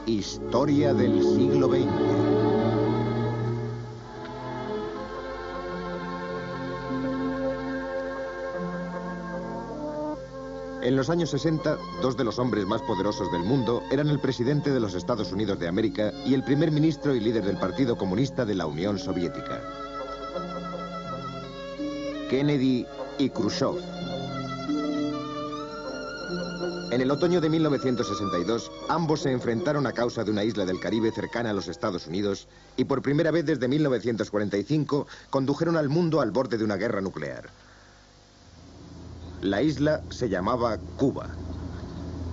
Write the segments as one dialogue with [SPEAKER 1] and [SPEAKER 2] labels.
[SPEAKER 1] Historia del siglo XX. En los años 60, dos de los hombres más poderosos del mundo eran el presidente de los Estados Unidos de América y el primer ministro y líder del Partido Comunista de la Unión Soviética. Kennedy y Khrushchev. En el otoño de 1962, ambos se enfrentaron a causa de una isla del Caribe cercana a los Estados Unidos y por primera vez desde 1945 condujeron al mundo al borde de una guerra nuclear. La isla se llamaba Cuba.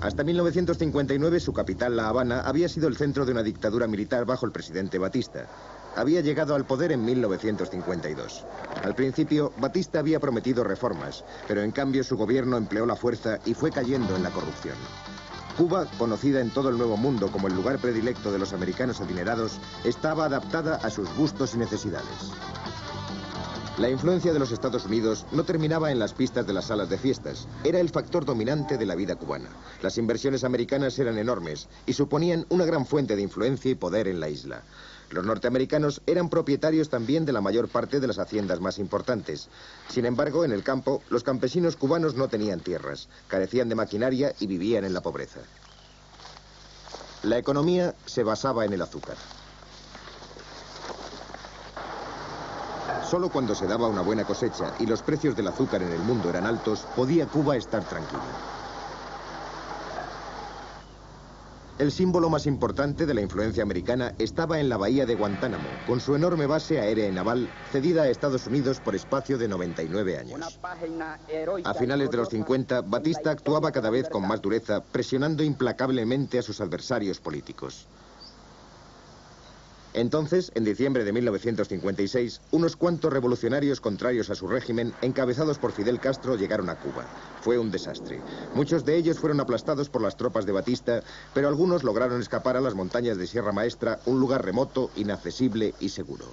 [SPEAKER 1] Hasta 1959 su capital, La Habana, había sido el centro de una dictadura militar bajo el presidente Batista. Había llegado al poder en 1952. Al principio, Batista había prometido reformas, pero en cambio su gobierno empleó la fuerza y fue cayendo en la corrupción. Cuba, conocida en todo el Nuevo Mundo como el lugar predilecto de los americanos adinerados, estaba adaptada a sus gustos y necesidades. La influencia de los Estados Unidos no terminaba en las pistas de las salas de fiestas. Era el factor dominante de la vida cubana. Las inversiones americanas eran enormes y suponían una gran fuente de influencia y poder en la isla. Los norteamericanos eran propietarios también de la mayor parte de las haciendas más importantes. Sin embargo, en el campo, los campesinos cubanos no tenían tierras, carecían de maquinaria y vivían en la pobreza. La economía se basaba en el azúcar. Solo cuando se daba una buena cosecha y los precios del azúcar en el mundo eran altos, podía Cuba estar tranquila. El símbolo más importante de la influencia americana estaba en la bahía de Guantánamo, con su enorme base aérea y naval cedida a Estados Unidos por espacio de 99 años. A finales de los 50, Batista actuaba cada vez con más dureza, presionando implacablemente a sus adversarios políticos. Entonces, en diciembre de 1956, unos cuantos revolucionarios contrarios a su régimen, encabezados por Fidel Castro, llegaron a Cuba. Fue un desastre. Muchos de ellos fueron aplastados por las tropas de Batista, pero algunos lograron escapar a las montañas de Sierra Maestra, un lugar remoto, inaccesible y seguro.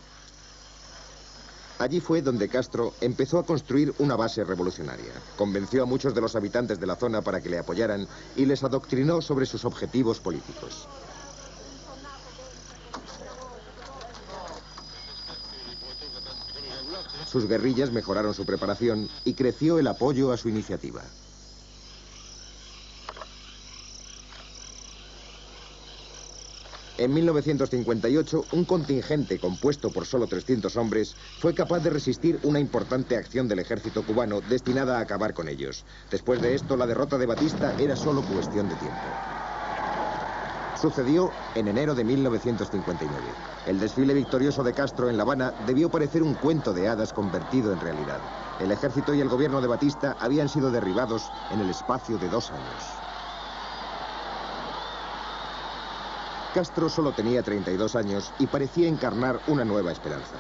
[SPEAKER 1] Allí fue donde Castro empezó a construir una base revolucionaria. Convenció a muchos de los habitantes de la zona para que le apoyaran y les adoctrinó sobre sus objetivos políticos. Sus guerrillas mejoraron su preparación y creció el apoyo a su iniciativa. En 1958, un contingente compuesto por solo 300 hombres fue capaz de resistir una importante acción del ejército cubano destinada a acabar con ellos. Después de esto, la derrota de Batista era solo cuestión de tiempo. Sucedió en enero de 1959. El desfile victorioso de Castro en La Habana debió parecer un cuento de hadas convertido en realidad. El ejército y el gobierno de Batista habían sido derribados en el espacio de 2 años. Castro solo tenía 32 años y parecía encarnar una nueva esperanza.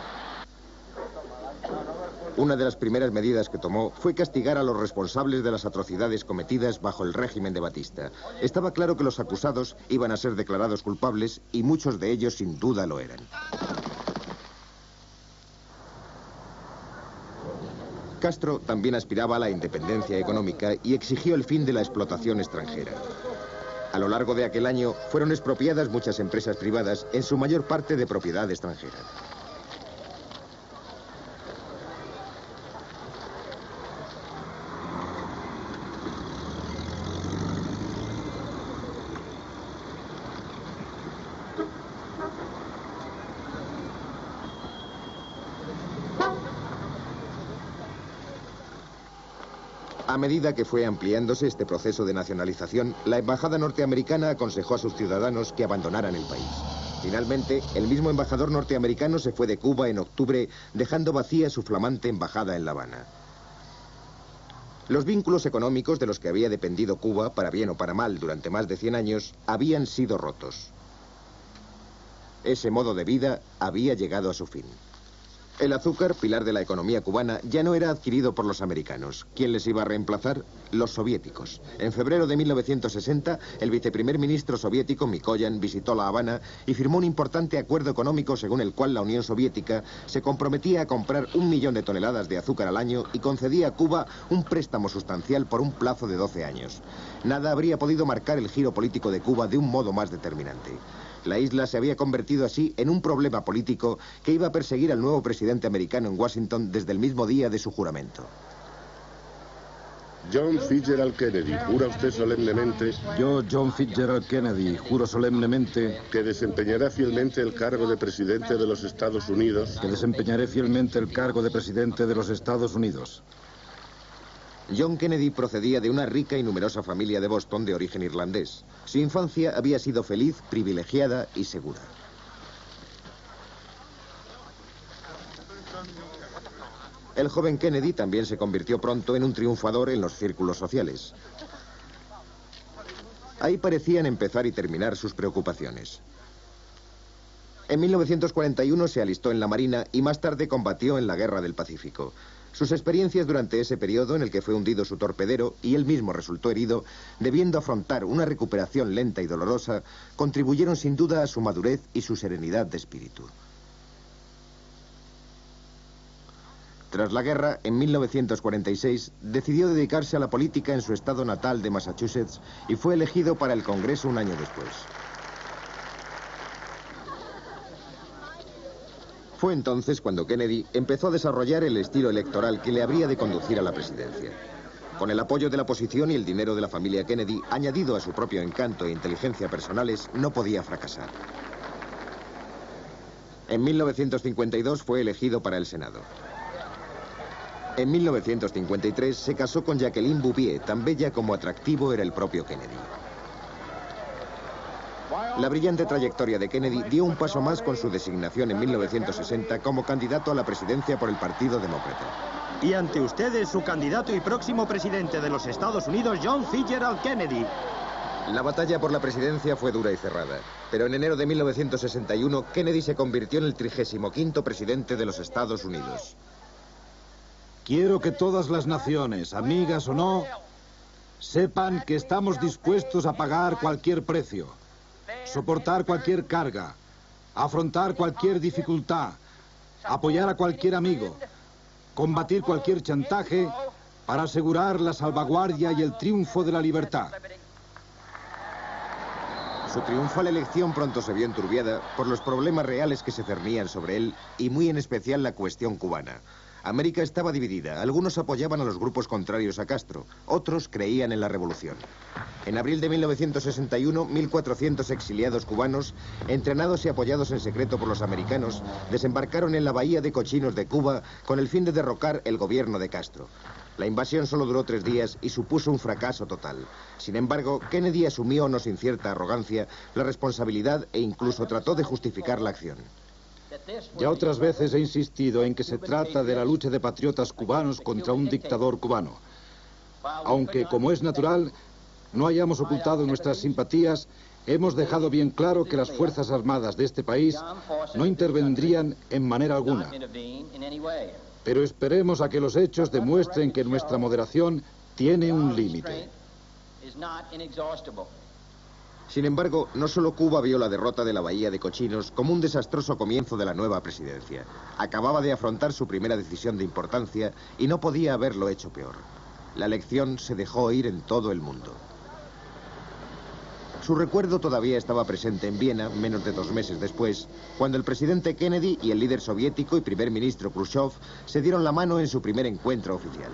[SPEAKER 1] Una de las primeras medidas que tomó fue castigar a los responsables de las atrocidades cometidas bajo el régimen de Batista. Estaba claro que los acusados iban a ser declarados culpables y muchos de ellos sin duda lo eran. Castro también aspiraba a la independencia económica y exigió el fin de la explotación extranjera. A lo largo de aquel año fueron expropiadas muchas empresas privadas, en su mayor parte de propiedad extranjera. A medida que fue ampliándose este proceso de nacionalización, la embajada norteamericana aconsejó a sus ciudadanos que abandonaran el país. Finalmente, el mismo embajador norteamericano se fue de Cuba en octubre, dejando vacía su flamante embajada en La Habana. Los vínculos económicos de los que había dependido Cuba, para bien o para mal, durante más de 100 años, habían sido rotos. Ese modo de vida había llegado a su fin. El azúcar, pilar de la economía cubana, ya no era adquirido por los americanos. ¿Quién les iba a reemplazar? Los soviéticos. En febrero de 1960, el viceprimer ministro soviético Mikoyan visitó La Habana y firmó un importante acuerdo económico según el cual la Unión Soviética se comprometía a comprar 1 millón de toneladas de azúcar al año y concedía a Cuba un préstamo sustancial por un plazo de 12 años. Nada habría podido marcar el giro político de Cuba de un modo más determinante. La isla se había convertido así en un problema político que iba a perseguir al nuevo presidente americano en Washington desde el mismo día de su juramento.
[SPEAKER 2] John Fitzgerald Kennedy, ¿jura usted solemnemente?
[SPEAKER 3] Yo, John Fitzgerald Kennedy, juro solemnemente
[SPEAKER 2] que desempeñará fielmente el cargo de presidente de los Estados Unidos.
[SPEAKER 3] que desempeñaré fielmente el cargo de presidente de los Estados Unidos.
[SPEAKER 1] John Kennedy procedía de una rica y numerosa familia de Boston de origen irlandés. Su infancia había sido feliz, privilegiada y segura. El joven Kennedy también se convirtió pronto en un triunfador en los círculos sociales. Ahí parecían empezar y terminar sus preocupaciones. En 1941 se alistó en la Marina y más tarde combatió en la Guerra del Pacífico. Sus experiencias durante ese periodo en el que fue hundido su torpedero y él mismo resultó herido, debiendo afrontar una recuperación lenta y dolorosa, contribuyeron sin duda a su madurez y su serenidad de espíritu. Tras la guerra, en 1946, decidió dedicarse a la política en su estado natal de Massachusetts y fue elegido para el Congreso un año después. Fue entonces cuando Kennedy empezó a desarrollar el estilo electoral que le habría de conducir a la presidencia. Con el apoyo de la oposición y el dinero de la familia Kennedy, añadido a su propio encanto e inteligencia personales, no podía fracasar. En 1952 fue elegido para el Senado. En 1953 se casó con Jacqueline Bouvier, tan bella como atractivo era el propio Kennedy. La brillante trayectoria de Kennedy dio un paso más con su designación en 1960 como candidato a la presidencia por el Partido Demócrata.
[SPEAKER 4] Y ante ustedes su candidato y próximo presidente de los Estados Unidos, John Fitzgerald Kennedy.
[SPEAKER 1] La batalla por la presidencia fue dura y cerrada, pero en enero de 1961 Kennedy se convirtió en el 35º presidente de los Estados Unidos.
[SPEAKER 3] Quiero que todas las naciones, amigas o no, sepan que estamos dispuestos a pagar cualquier precio, soportar cualquier carga, afrontar cualquier dificultad, apoyar a cualquier amigo, combatir cualquier chantaje para asegurar la salvaguardia y el triunfo de la libertad.
[SPEAKER 1] Su triunfal elección pronto se vio enturbiada por los problemas reales que se cernían sobre él y muy en especial la cuestión cubana. América estaba dividida. Algunos apoyaban a los grupos contrarios a Castro, otros creían en la revolución. En abril de 1961, 1.400 exiliados cubanos, entrenados y apoyados en secreto por los americanos, desembarcaron en la bahía de Cochinos de Cuba con el fin de derrocar el gobierno de Castro. La invasión solo duró 3 días y supuso un fracaso total. Sin embargo, Kennedy asumió, no sin cierta arrogancia, la responsabilidad e incluso trató de justificar la acción.
[SPEAKER 3] Ya otras veces he insistido en que se trata de la lucha de patriotas cubanos contra un dictador cubano. Aunque, como es natural, no hayamos ocultado nuestras simpatías, hemos dejado bien claro que las Fuerzas Armadas de este país no intervendrían en manera alguna. Pero esperemos a que los hechos demuestren que nuestra moderación tiene un límite.
[SPEAKER 1] Sin embargo, no solo Cuba vio la derrota de la Bahía de Cochinos como un desastroso comienzo de la nueva presidencia. Acababa de afrontar su primera decisión de importancia y no podía haberlo hecho peor. La elección se dejó oír en todo el mundo. Su recuerdo todavía estaba presente en Viena, menos de 2 meses después, cuando el presidente Kennedy y el líder soviético y primer ministro Khrushchev se dieron la mano en su primer encuentro oficial.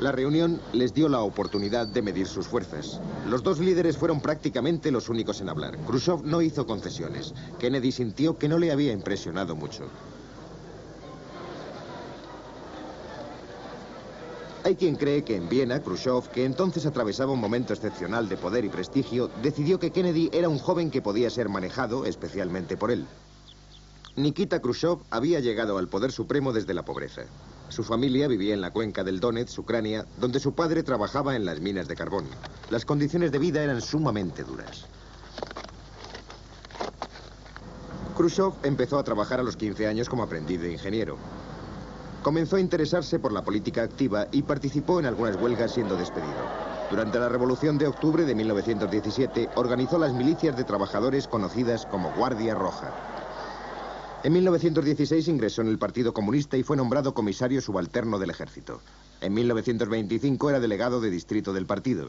[SPEAKER 1] La reunión les dio la oportunidad de medir sus fuerzas. Los 2 líderes fueron prácticamente los únicos en hablar. Khrushchev no hizo concesiones. Kennedy sintió que no le había impresionado mucho. Hay quien cree que en Viena, Khrushchev, que entonces atravesaba un momento excepcional de poder y prestigio, decidió que Kennedy era un joven que podía ser manejado, especialmente por él. Nikita Khrushchev había llegado al poder supremo desde la pobreza. Su familia vivía en la cuenca del Donetsk, Ucrania, donde su padre trabajaba en las minas de carbón. Las condiciones de vida eran sumamente duras. Khrushchev empezó a trabajar a los 15 años como aprendiz de ingeniero. Comenzó a interesarse por la política activa y participó en algunas huelgas siendo despedido. Durante la Revolución de Octubre de 1917 organizó las milicias de trabajadores conocidas como Guardia Roja. En 1916 ingresó en el Partido Comunista y fue nombrado comisario subalterno del ejército. En 1925 era delegado de distrito del partido.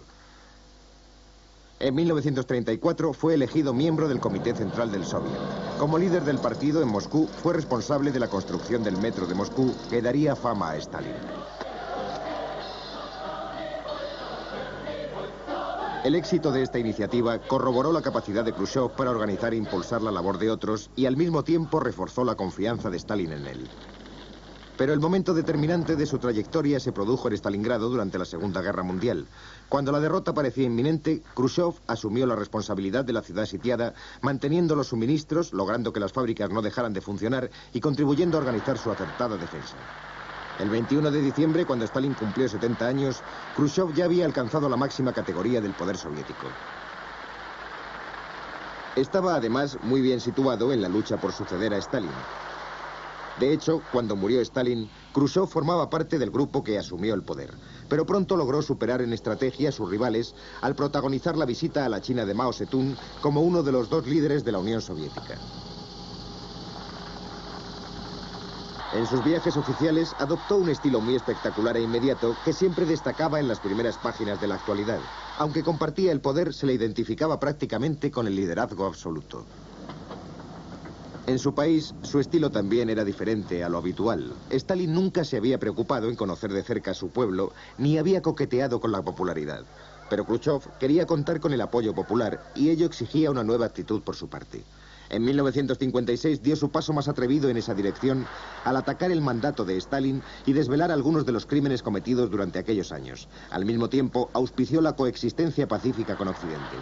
[SPEAKER 1] En 1934 fue elegido miembro del Comité Central del Soviet. Como líder del partido en Moscú, fue responsable de la construcción del metro de Moscú, que daría fama a Stalin. El éxito de esta iniciativa corroboró la capacidad de Khrushchev para organizar e impulsar la labor de otros y al mismo tiempo reforzó la confianza de Stalin en él. Pero el momento determinante de su trayectoria se produjo en Stalingrado durante la Segunda Guerra Mundial. Cuando la derrota parecía inminente, Khrushchev asumió la responsabilidad de la ciudad sitiada, manteniendo los suministros, logrando que las fábricas no dejaran de funcionar y contribuyendo a organizar su acertada defensa. El 21 de diciembre, cuando Stalin cumplió 70 años, Khrushchev ya había alcanzado la máxima categoría del poder soviético. Estaba además muy bien situado en la lucha por suceder a Stalin. De hecho, cuando murió Stalin, Khrushchev formaba parte del grupo que asumió el poder, pero pronto logró superar en estrategia a sus rivales al protagonizar la visita a la China de Mao Zedong como uno de los dos líderes de la Unión Soviética. En sus viajes oficiales adoptó un estilo muy espectacular e inmediato que siempre destacaba en las primeras páginas de la actualidad. Aunque compartía el poder, se le identificaba prácticamente con el liderazgo absoluto. En su país, su estilo también era diferente a lo habitual. Stalin nunca se había preocupado en conocer de cerca a su pueblo, ni había coqueteado con la popularidad. Pero Khrushchev quería contar con el apoyo popular y ello exigía una nueva actitud por su parte. En 1956 dio su paso más atrevido en esa dirección al atacar el mandato de Stalin y desvelar algunos de los crímenes cometidos durante aquellos años. Al mismo tiempo, auspició la coexistencia pacífica con Occidente.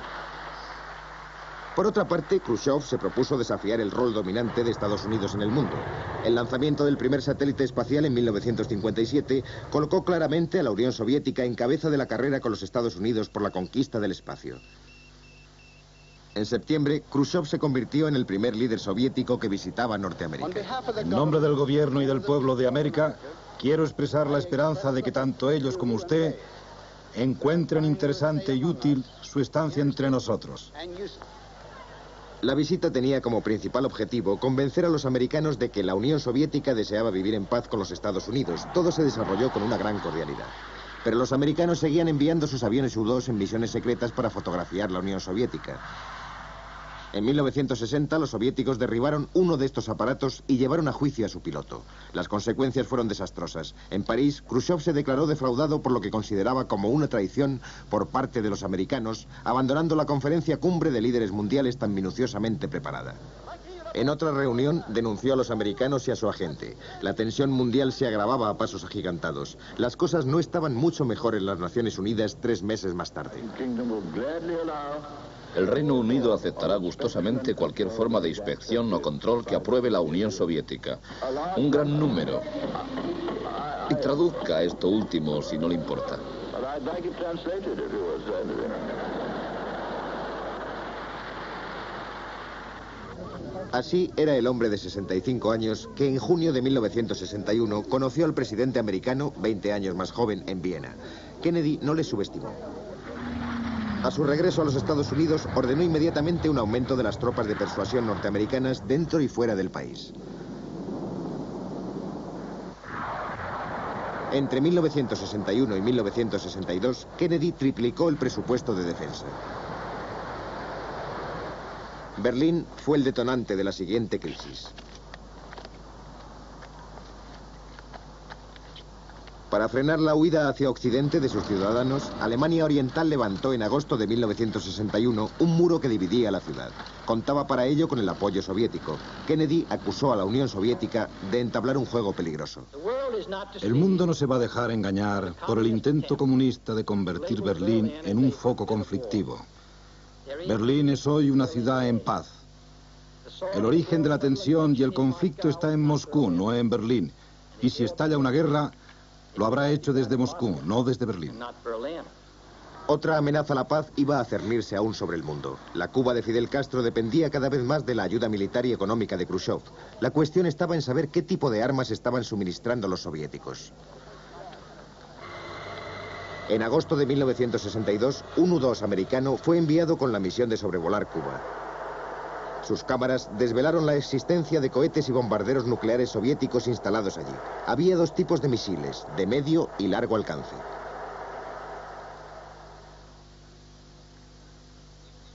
[SPEAKER 1] Por otra parte, Khrushchev se propuso desafiar el rol dominante de Estados Unidos en el mundo. El lanzamiento del primer satélite espacial en 1957 colocó claramente a la Unión Soviética en cabeza de la carrera con los Estados Unidos por la conquista del espacio. En septiembre, Khrushchev se convirtió en el primer líder soviético que visitaba Norteamérica.
[SPEAKER 3] En nombre del gobierno y del pueblo de América, quiero expresar la esperanza de que tanto ellos como usted encuentren interesante y útil su estancia entre nosotros.
[SPEAKER 1] La visita tenía como principal objetivo convencer a los americanos de que la Unión Soviética deseaba vivir en paz con los Estados Unidos. Todo se desarrolló con una gran cordialidad. Pero los americanos seguían enviando sus aviones U-2 en misiones secretas para fotografiar la Unión Soviética. En 1960, los soviéticos derribaron uno de estos aparatos y llevaron a juicio a su piloto. Las consecuencias fueron desastrosas. En París, Khrushchev se declaró defraudado por lo que consideraba como una traición por parte de los americanos, abandonando la conferencia cumbre de líderes mundiales tan minuciosamente preparada. En otra reunión, denunció a los americanos y a su agente. La tensión mundial se agravaba a pasos agigantados. Las cosas no estaban mucho mejor en las Naciones Unidas 3 meses más tarde.
[SPEAKER 5] El Reino Unido aceptará gustosamente cualquier forma de inspección o control que apruebe la Unión Soviética. Un gran número. Y traduzca esto último si no le importa.
[SPEAKER 1] Así era el hombre de 65 años que en junio de 1961 conoció al presidente americano, 20 años más joven, en Viena. Kennedy no le subestimó. A su regreso a los Estados Unidos, ordenó inmediatamente un aumento de las tropas de persuasión norteamericanas dentro y fuera del país. Entre 1961 y 1962, Kennedy triplicó el presupuesto de defensa. Berlín fue el detonante de la siguiente crisis. Para frenar la huida hacia Occidente de sus ciudadanos, Alemania Oriental levantó en agosto de 1961 un muro que dividía la ciudad. Contaba para ello con el apoyo soviético. Kennedy acusó a la Unión Soviética de entablar un juego peligroso.
[SPEAKER 3] El mundo no se va a dejar engañar por el intento comunista de convertir Berlín en un foco conflictivo. Berlín es hoy una ciudad en paz. El origen de la tensión y el conflicto está en Moscú, no en Berlín. Y si estalla una guerra, lo habrá hecho desde Moscú, no desde Berlín.
[SPEAKER 1] Otra amenaza a la paz iba a cernirse aún sobre el mundo. La Cuba de Fidel Castro dependía cada vez más de la ayuda militar y económica de Khrushchev. La cuestión estaba en saber qué tipo de armas estaban suministrando los soviéticos. En agosto de 1962, un U-2 americano fue enviado con la misión de sobrevolar Cuba. Sus cámaras desvelaron la existencia de cohetes y bombarderos nucleares soviéticos instalados allí. Había dos tipos de misiles, de medio y largo alcance.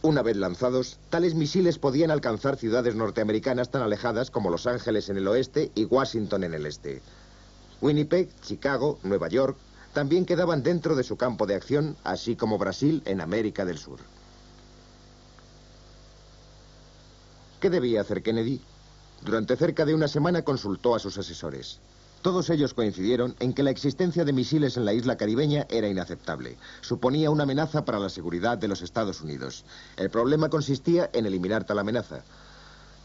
[SPEAKER 1] Una vez lanzados, tales misiles podían alcanzar ciudades norteamericanas tan alejadas como Los Ángeles en el oeste y Washington en el este. Winnipeg, Chicago, Nueva York, también quedaban dentro de su campo de acción, así como Brasil en América del Sur. ¿Qué debía hacer Kennedy? Durante cerca de una semana consultó a sus asesores. Todos ellos coincidieron en que la existencia de misiles en la isla caribeña era inaceptable. Suponía una amenaza para la seguridad de los Estados Unidos. El problema consistía en eliminar tal amenaza.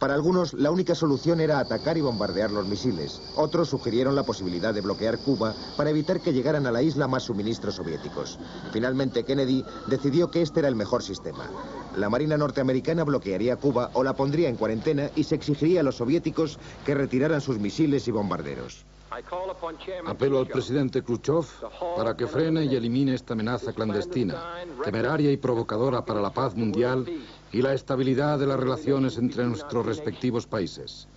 [SPEAKER 1] Para algunos, la única solución era atacar y bombardear los misiles. Otros sugirieron la posibilidad de bloquear Cuba para evitar que llegaran a la isla más suministros soviéticos. Finalmente, Kennedy decidió que este era el mejor sistema. La Marina norteamericana bloquearía Cuba o la pondría en cuarentena y se exigiría a los soviéticos que retiraran sus misiles y bombarderos.
[SPEAKER 3] Apelo al presidente Khrushchev para que frene y elimine esta amenaza clandestina, temeraria y provocadora para la paz mundial y la estabilidad de las relaciones entre nuestros respectivos países.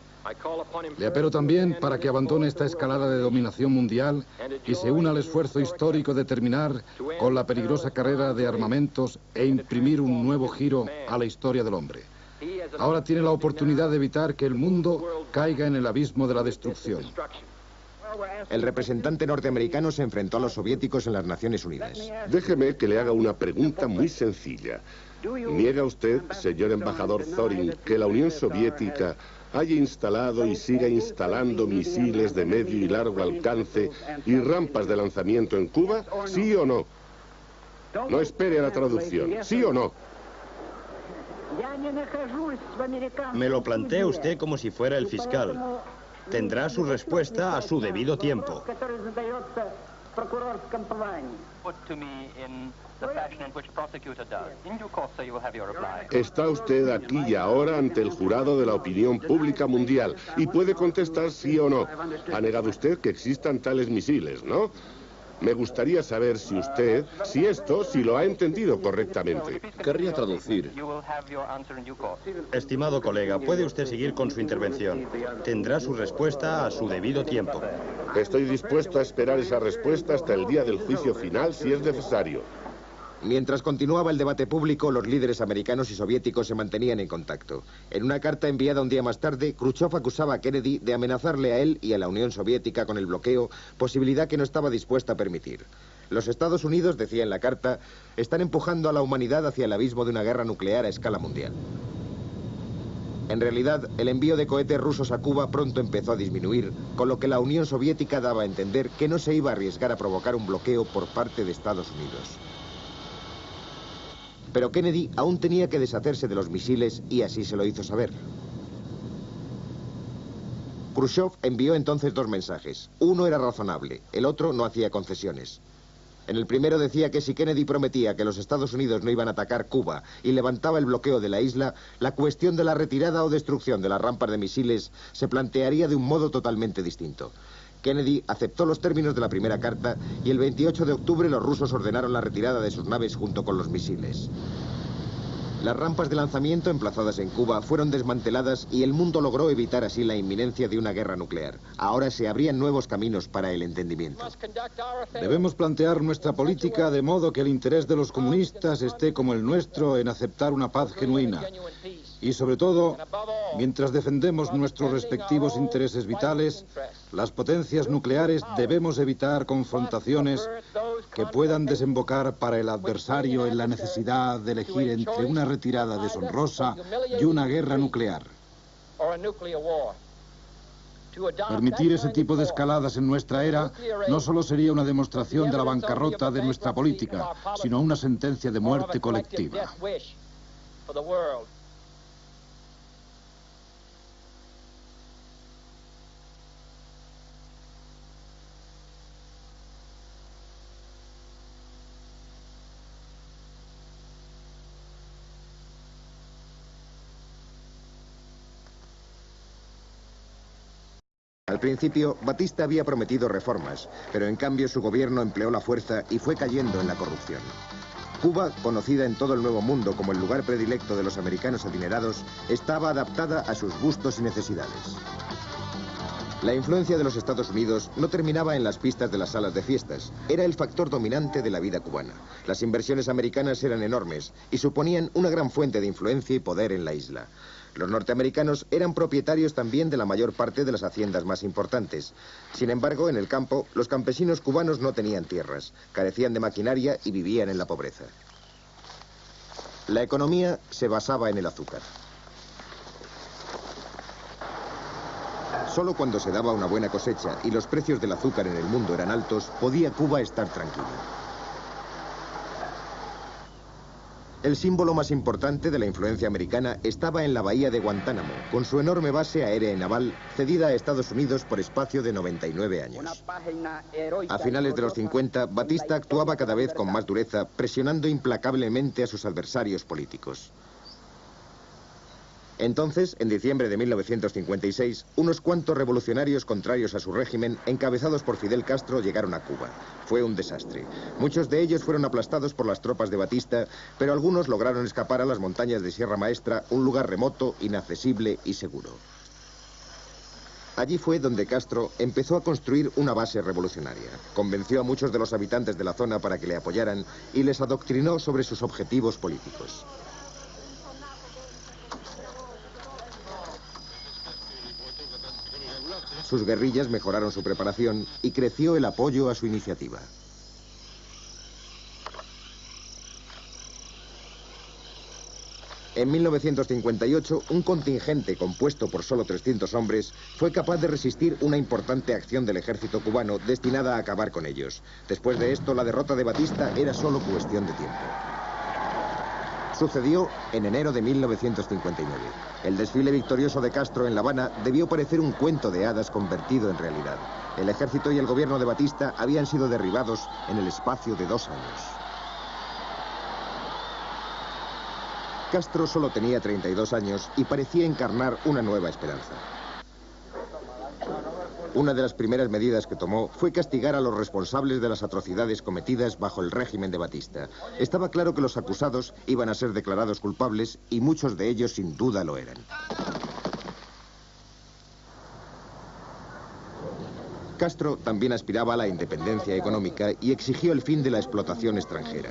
[SPEAKER 3] Le apelo también para que abandone esta escalada de dominación mundial y se una al esfuerzo histórico de terminar con la peligrosa carrera de armamentos e imprimir un nuevo giro a la historia del hombre. Ahora tiene la oportunidad de evitar que el mundo caiga en el abismo de la destrucción.
[SPEAKER 1] El representante norteamericano se enfrentó a los soviéticos en las Naciones Unidas.
[SPEAKER 2] Déjeme que le haga una pregunta muy sencilla. ¿Niega usted, señor embajador Zorin, que la Unión Soviética haya instalado y siga instalando misiles de medio y largo alcance y rampas de lanzamiento en Cuba? ¿Sí o no? No espere a la traducción. ¿Sí o no?
[SPEAKER 4] Me lo plantea usted como si fuera el fiscal. Tendrá su respuesta a su debido tiempo.
[SPEAKER 2] Está usted aquí y ahora ante el jurado de la opinión pública mundial y puede contestar sí o no. Ha negado usted que existan tales misiles, ¿no? Me gustaría saber si usted, si lo ha entendido correctamente.
[SPEAKER 5] Querría traducir.
[SPEAKER 4] Estimado colega, puede usted seguir con su intervención. Tendrá su respuesta a su debido tiempo.
[SPEAKER 2] Estoy dispuesto a esperar esa respuesta hasta el día del juicio final si es necesario.
[SPEAKER 1] Mientras continuaba el debate público, los líderes americanos y soviéticos se mantenían en contacto. En una carta enviada un día más tarde, Khrushchev acusaba a Kennedy de amenazarle a él y a la Unión Soviética con el bloqueo, posibilidad que no estaba dispuesta a permitir. Los Estados Unidos, decía en la carta, están empujando a la humanidad hacia el abismo de una guerra nuclear a escala mundial. En realidad, el envío de cohetes rusos a Cuba pronto empezó a disminuir, con lo que la Unión Soviética daba a entender que no se iba a arriesgar a provocar un bloqueo por parte de Estados Unidos. Pero Kennedy aún tenía que deshacerse de los misiles y así se lo hizo saber. Khrushchev envió entonces dos mensajes. Uno era razonable, el otro no hacía concesiones. En el primero decía que si Kennedy prometía que los Estados Unidos no iban a atacar Cuba y levantaba el bloqueo de la isla, la cuestión de la retirada o destrucción de las rampas de misiles se plantearía de un modo totalmente distinto. Kennedy aceptó los términos de la primera carta y el 28 de octubre los rusos ordenaron la retirada de sus naves junto con los misiles. Las rampas de lanzamiento emplazadas en Cuba fueron desmanteladas y el mundo logró evitar así la inminencia de una guerra nuclear. Ahora se abrían nuevos caminos para el entendimiento.
[SPEAKER 3] Debemos plantear nuestra política de modo que el interés de los comunistas esté como el nuestro en aceptar una paz genuina. Y sobre todo, mientras defendemos nuestros respectivos intereses vitales, las potencias nucleares debemos evitar confrontaciones que puedan desembocar para el adversario en la necesidad de elegir entre una retirada deshonrosa y una guerra nuclear. Permitir ese tipo de escaladas en nuestra era no solo sería una demostración de la bancarrota de nuestra política, sino una sentencia de muerte colectiva.
[SPEAKER 1] Al principio, Batista había prometido reformas, pero en cambio su gobierno empleó la fuerza y fue cayendo en la corrupción. Cuba, conocida en todo el Nuevo Mundo como el lugar predilecto de los americanos adinerados, estaba adaptada a sus gustos y necesidades. La influencia de los Estados Unidos no terminaba en las pistas de las salas de fiestas. Era el factor dominante de la vida cubana. Las inversiones americanas eran enormes y suponían una gran fuente de influencia y poder en la isla. Los norteamericanos eran propietarios también de la mayor parte de las haciendas más importantes. Sin embargo, en el campo, los campesinos cubanos no tenían tierras, carecían de maquinaria y vivían en la pobreza. La economía se basaba en el azúcar. Solo cuando se daba una buena cosecha y los precios del azúcar en el mundo eran altos, podía Cuba estar tranquila. El símbolo más importante de la influencia americana estaba en la bahía de Guantánamo, con su enorme base aérea y naval, cedida a Estados Unidos por espacio de 99 años. A finales de los 50, Batista actuaba cada vez con más dureza, presionando implacablemente a sus adversarios políticos. Entonces, en diciembre de 1956, unos cuantos revolucionarios contrarios a su régimen, encabezados por Fidel Castro, llegaron a Cuba. Fue un desastre. Muchos de ellos fueron aplastados por las tropas de Batista, pero algunos lograron escapar a las montañas de Sierra Maestra, un lugar remoto, inaccesible y seguro. Allí fue donde Castro empezó a construir una base revolucionaria. Convenció a muchos de los habitantes de la zona para que le apoyaran y les adoctrinó sobre sus objetivos políticos. Sus guerrillas mejoraron su preparación y creció el apoyo a su iniciativa. En 1958, un contingente compuesto por solo 300 hombres fue capaz de resistir una importante acción del ejército cubano destinada a acabar con ellos. Después de esto, la derrota de Batista era solo cuestión de tiempo. Sucedió en enero de 1959. El desfile victorioso de Castro en La Habana debió parecer un cuento de hadas convertido en realidad. El ejército y el gobierno de Batista habían sido derribados en el espacio de 2 años. Castro solo tenía 32 años y parecía encarnar una nueva esperanza. Una de las primeras medidas que tomó fue castigar a los responsables de las atrocidades cometidas bajo el régimen de Batista. Estaba claro que los acusados iban a ser declarados culpables y muchos de ellos sin duda lo eran. Castro también aspiraba a la independencia económica y exigió el fin de la explotación extranjera.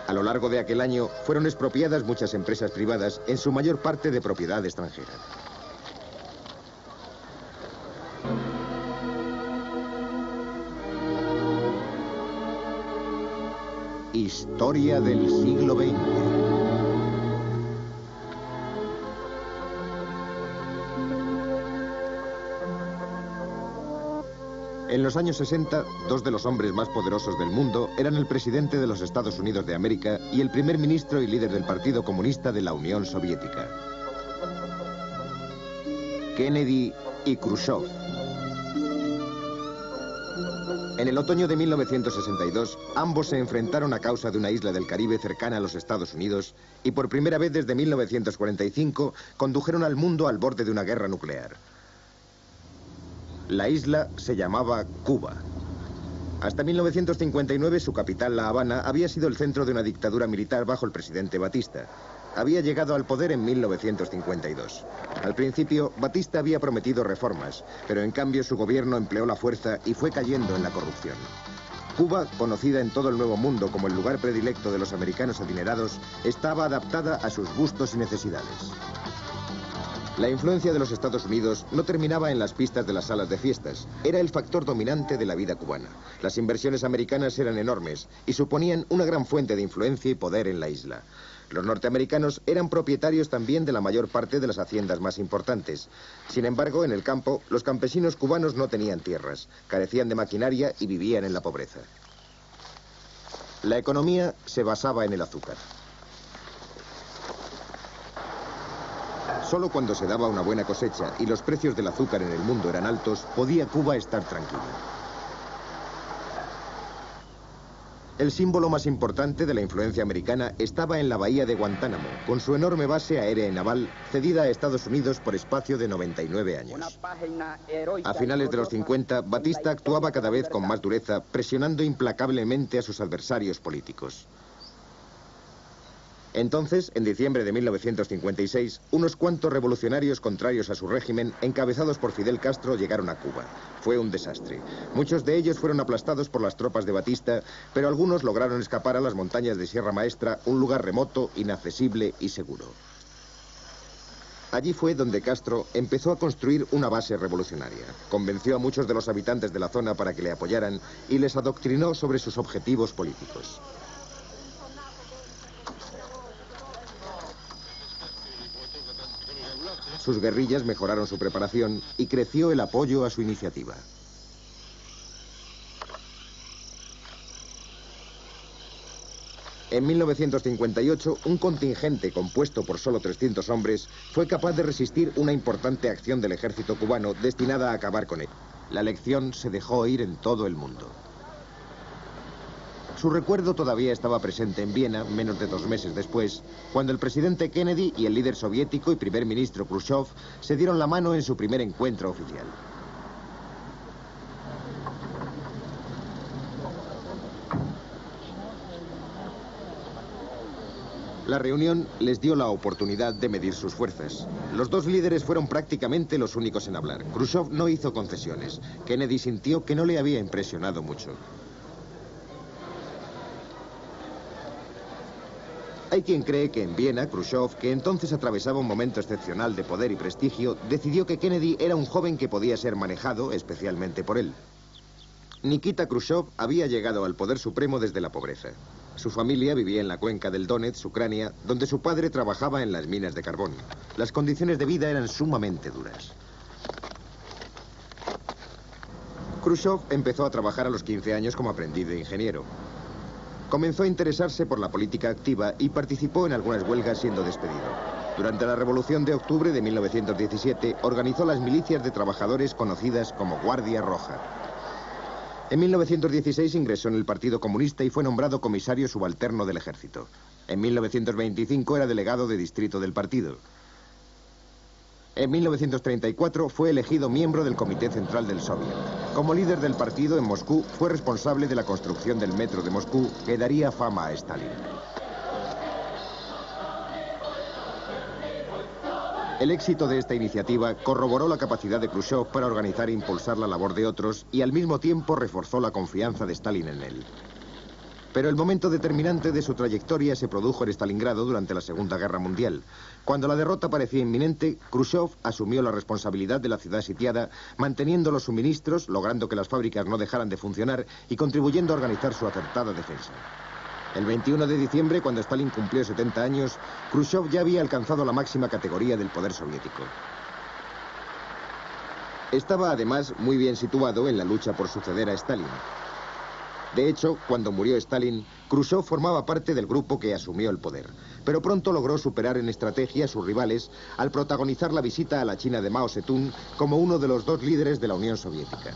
[SPEAKER 1] A lo largo de aquel año fueron expropiadas muchas empresas privadas, en su mayor parte de propiedad extranjera. Historia del siglo XX. En los años 60, 2 de los hombres más poderosos del mundo eran el presidente de los Estados Unidos de América y el primer ministro y líder del Partido Comunista de la Unión Soviética. Kennedy y Khrushchev. En el otoño de 1962, ambos se enfrentaron a causa de una isla del Caribe cercana a los Estados Unidos y por primera vez desde 1945 condujeron al mundo al borde de una guerra nuclear. La isla se llamaba Cuba. Hasta 1959 su capital, La Habana, había sido el centro de una dictadura militar bajo el presidente Batista. Había llegado al poder en 1952. Al principio, Batista había prometido reformas, pero en cambio su gobierno empleó la fuerza y fue cayendo en la corrupción. Cuba, conocida en todo el Nuevo Mundo como el lugar predilecto de los americanos adinerados, estaba adaptada a sus gustos y necesidades. La influencia de los Estados Unidos no terminaba en las pistas de las salas de fiestas. Era el factor dominante de la vida cubana. Las inversiones americanas eran enormes y suponían una gran fuente de influencia y poder en la isla. Los norteamericanos eran propietarios también de la mayor parte de las haciendas más importantes. Sin embargo, en el campo, los campesinos cubanos no tenían tierras, carecían de maquinaria y vivían en la pobreza. La economía se basaba en el azúcar. Solo cuando se daba una buena cosecha y los precios del azúcar en el mundo eran altos, podía Cuba estar tranquila. El símbolo más importante de la influencia americana estaba en la bahía de Guantánamo, con su enorme base aérea y naval cedida a Estados Unidos por espacio de 99 años. A finales de los 50, Batista actuaba cada vez con más dureza, presionando implacablemente a sus adversarios políticos. Entonces, en diciembre de 1956, unos cuantos revolucionarios contrarios a su régimen, encabezados por Fidel Castro, llegaron a Cuba. Fue un desastre. Muchos de ellos fueron aplastados por las tropas de Batista, pero algunos lograron escapar a las montañas de Sierra Maestra, un lugar remoto, inaccesible y seguro. Allí fue donde Castro empezó a construir una base revolucionaria. Convenció a muchos de los habitantes de la zona para que le apoyaran y les adoctrinó sobre sus objetivos políticos. Sus guerrillas mejoraron su preparación y creció el apoyo a su iniciativa. En 1958, un contingente compuesto por solo 300 hombres fue capaz de resistir una importante acción del ejército cubano destinada a acabar con él. La lección se dejó oír en todo el mundo. Su recuerdo todavía estaba presente en Viena menos de 2 meses después, cuando el presidente Kennedy y el líder soviético y primer ministro Khrushchev se dieron la mano en su primer encuentro oficial. La reunión les dio la oportunidad de medir sus fuerzas. Los dos líderes fueron prácticamente los únicos en hablar. Khrushchev no hizo concesiones. Kennedy sintió que no le había impresionado mucho. Hay quien cree que en Viena, Khrushchev, que entonces atravesaba un momento excepcional de poder y prestigio, decidió que Kennedy era un joven que podía ser manejado, especialmente por él. Nikita Khrushchev había llegado al poder supremo desde la pobreza. Su familia vivía en la cuenca del Donetsk, Ucrania, donde su padre trabajaba en las minas de carbón. Las condiciones de vida eran sumamente duras. Khrushchev empezó a trabajar a los 15 años como aprendiz de ingeniero. Comenzó a interesarse por la política activa y participó en algunas huelgas siendo despedido. Durante la Revolución de Octubre de 1917 organizó las milicias de trabajadores conocidas como Guardia Roja. En 1916 ingresó en el Partido Comunista y fue nombrado comisario subalterno del ejército. En 1925 era delegado de distrito del partido. En 1934 fue elegido miembro del Comité Central del Soviet. Como líder del partido en Moscú, fue responsable de la construcción del metro de Moscú, que daría fama a Stalin. El éxito de esta iniciativa corroboró la capacidad de Khrushchev para organizar e impulsar la labor de otros y al mismo tiempo reforzó la confianza de Stalin en él. Pero el momento determinante de su trayectoria se produjo en Stalingrado durante la Segunda Guerra Mundial. Cuando la derrota parecía inminente, Khrushchev asumió la responsabilidad de la ciudad sitiada, manteniendo los suministros, logrando que las fábricas no dejaran de funcionar y contribuyendo a organizar su acertada defensa. El 21 de diciembre, cuando Stalin cumplió 70 años, Khrushchev ya había alcanzado la máxima categoría del poder soviético. Estaba además muy bien situado en la lucha por suceder a Stalin. De hecho, cuando murió Stalin, Khrushchev formaba parte del grupo que asumió el poder, pero pronto logró superar en estrategia a sus rivales al protagonizar la visita a la China de Mao Zedong como uno de los dos líderes de la Unión Soviética.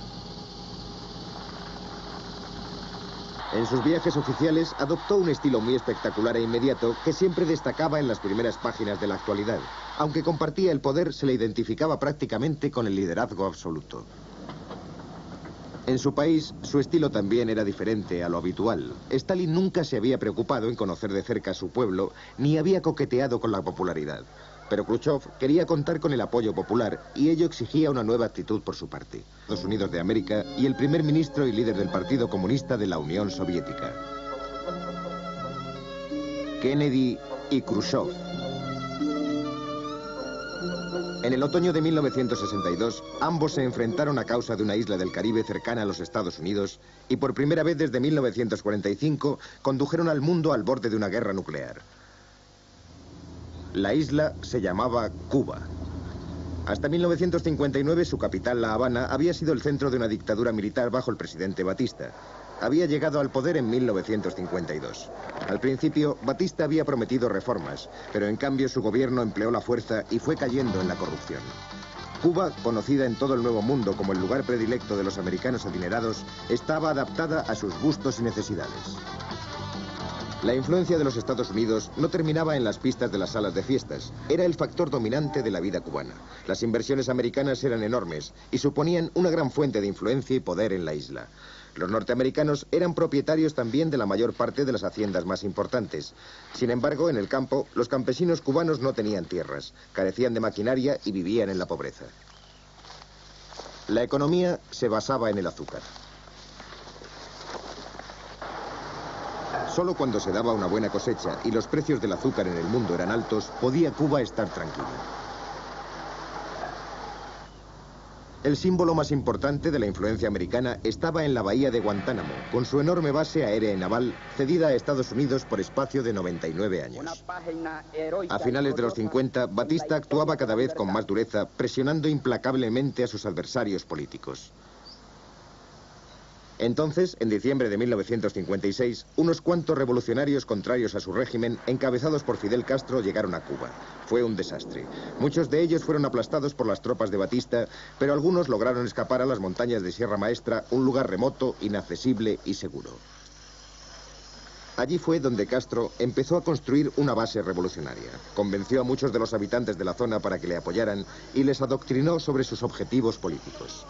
[SPEAKER 1] En sus viajes oficiales adoptó un estilo muy espectacular e inmediato que siempre destacaba en las primeras páginas de la actualidad. Aunque compartía el poder, se le identificaba prácticamente con el liderazgo absoluto. En su país, su estilo también era diferente a lo habitual. Stalin nunca se había preocupado en conocer de cerca a su pueblo, ni había coqueteado con la popularidad. Pero Khrushchev quería contar con el apoyo popular y ello exigía una nueva actitud por su parte. Estados Unidos de América y el primer ministro y líder del Partido Comunista de la Unión Soviética. Kennedy y Khrushchev. En el otoño de 1962, ambos se enfrentaron a causa de una isla del Caribe cercana a los Estados Unidos y por primera vez desde 1945 condujeron al mundo al borde de una guerra nuclear. La isla se llamaba Cuba. Hasta 1959 su capital, La Habana, había sido el centro de una dictadura militar bajo el presidente Batista. Había llegado al poder en 1952. Al principio, Batista había prometido reformas, pero en cambio su gobierno empleó la fuerza y fue cayendo en la corrupción. Cuba, conocida en todo el Nuevo Mundo como el lugar predilecto de los americanos adinerados, estaba adaptada a sus gustos y necesidades. La influencia de los Estados Unidos no terminaba en las pistas de las salas de fiestas. Era el factor dominante de la vida cubana. Las inversiones americanas eran enormes y suponían una gran fuente de influencia y poder en la isla. Los norteamericanos eran propietarios también de la mayor parte de las haciendas más importantes. Sin embargo, en el campo, los campesinos cubanos no tenían tierras, carecían de maquinaria y vivían en la pobreza. La economía se basaba en el azúcar. Solo cuando se daba una buena cosecha y los precios del azúcar en el mundo eran altos, podía Cuba estar tranquila. El símbolo más importante de la influencia americana estaba en la bahía de Guantánamo, con su enorme base aérea y naval, cedida a Estados Unidos por espacio de 99 años. A finales de los 50, Batista actuaba cada vez con más dureza, presionando implacablemente a sus adversarios políticos. Entonces, en diciembre de 1956, unos cuantos revolucionarios contrarios a su régimen, encabezados por Fidel Castro, llegaron a Cuba. Fue un desastre. Muchos de ellos fueron aplastados por las tropas de Batista, pero algunos lograron escapar a las montañas de Sierra Maestra, un lugar remoto, inaccesible y seguro. Allí fue donde Castro empezó a construir una base revolucionaria. Convenció a muchos de los habitantes de la zona para que le apoyaran y les adoctrinó sobre sus objetivos políticos.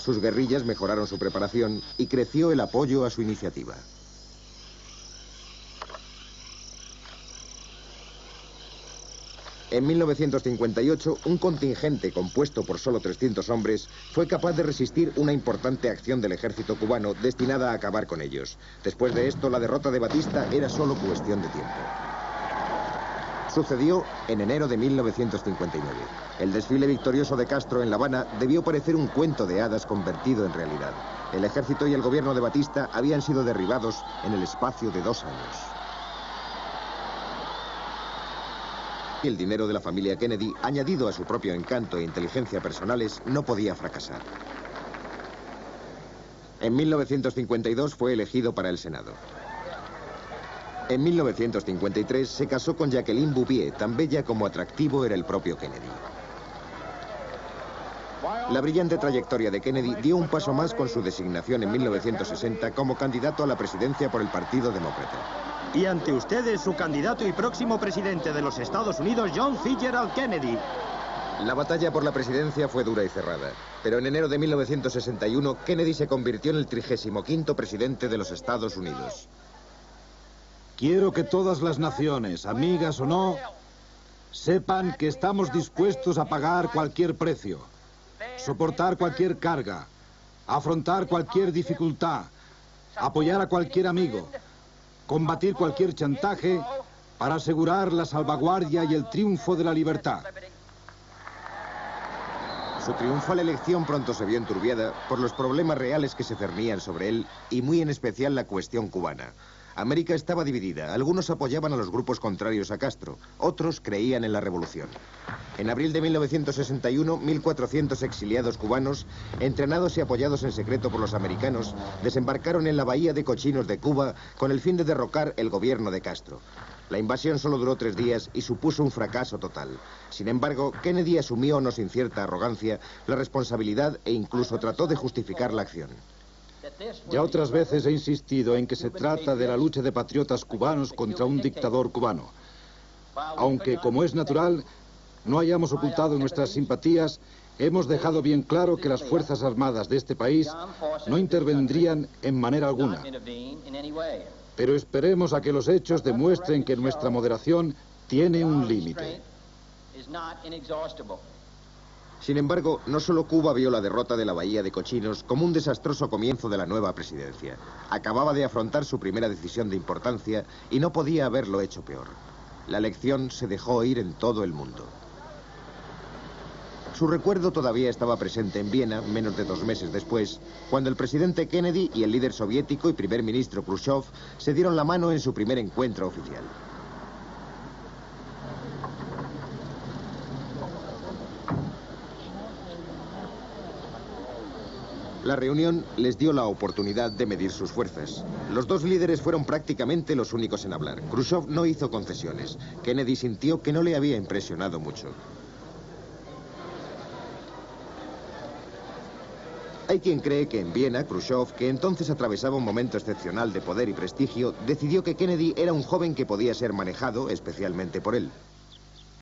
[SPEAKER 1] Sus guerrillas mejoraron su preparación y creció el apoyo a su iniciativa. En 1958, un contingente compuesto por solo 300 hombres fue capaz de resistir una importante acción del ejército cubano destinada a acabar con ellos. Después de esto, la derrota de Batista era solo cuestión de tiempo. Sucedió en enero de 1959. El desfile victorioso de Castro en La Habana debió parecer un cuento de hadas convertido en realidad. El ejército y el gobierno de Batista habían sido derribados en el espacio de 2 años. El dinero de la familia Kennedy, añadido a su propio encanto e inteligencia personales, no podía fracasar. En 1952 fue elegido para el Senado. En 1953 se casó con Jacqueline Bouvier, tan bella como atractivo era el propio Kennedy. La brillante trayectoria de Kennedy dio un paso más con su designación en 1960 como candidato a la presidencia por el Partido Demócrata.
[SPEAKER 4] Y ante ustedes su candidato y próximo presidente de los Estados Unidos, John Fitzgerald Kennedy.
[SPEAKER 1] La batalla por la presidencia fue dura y cerrada, pero en enero de 1961 Kennedy se convirtió en el 35º presidente de los Estados Unidos.
[SPEAKER 3] Quiero que todas las naciones, amigas o no, sepan que estamos dispuestos a pagar cualquier precio, soportar cualquier carga, afrontar cualquier dificultad, apoyar a cualquier amigo, combatir cualquier chantaje para asegurar la salvaguardia y el triunfo de la libertad.
[SPEAKER 1] Su triunfal elección pronto se vio enturbiada por los problemas reales que se cernían sobre él y muy en especial la cuestión cubana. América estaba dividida. Algunos apoyaban a los grupos contrarios a Castro, otros creían en la revolución. En abril de 1961, 1.400 exiliados cubanos, entrenados y apoyados en secreto por los americanos, desembarcaron en la bahía de Cochinos de Cuba con el fin de derrocar el gobierno de Castro. La invasión solo duró 3 días y supuso un fracaso total. Sin embargo, Kennedy asumió, no sin cierta arrogancia, la responsabilidad e incluso trató de justificar la acción.
[SPEAKER 3] Ya otras veces he insistido en que se trata de la lucha de patriotas cubanos contra un dictador cubano. Aunque, como es natural, no hayamos ocultado nuestras simpatías, hemos dejado bien claro que las Fuerzas Armadas de este país no intervendrían en manera alguna. Pero esperemos a que los hechos demuestren que nuestra moderación tiene un límite.
[SPEAKER 1] Sin embargo, no solo Cuba vio la derrota de la bahía de Cochinos como un desastroso comienzo de la nueva presidencia. Acababa de afrontar su primera decisión de importancia y no podía haberlo hecho peor. La lección se dejó oír en todo el mundo. Su recuerdo todavía estaba presente en Viena, menos de 2 meses después, cuando el presidente Kennedy y el líder soviético y primer ministro Khrushchev se dieron la mano en su primer encuentro oficial. La reunión les dio la oportunidad de medir sus fuerzas. Los 2 líderes fueron prácticamente los únicos en hablar. Khrushchev no hizo concesiones. Kennedy sintió que no le había impresionado mucho. Hay quien cree que en Viena, Khrushchev, que entonces atravesaba un momento excepcional de poder y prestigio, decidió que Kennedy era un joven que podía ser manejado, especialmente por él.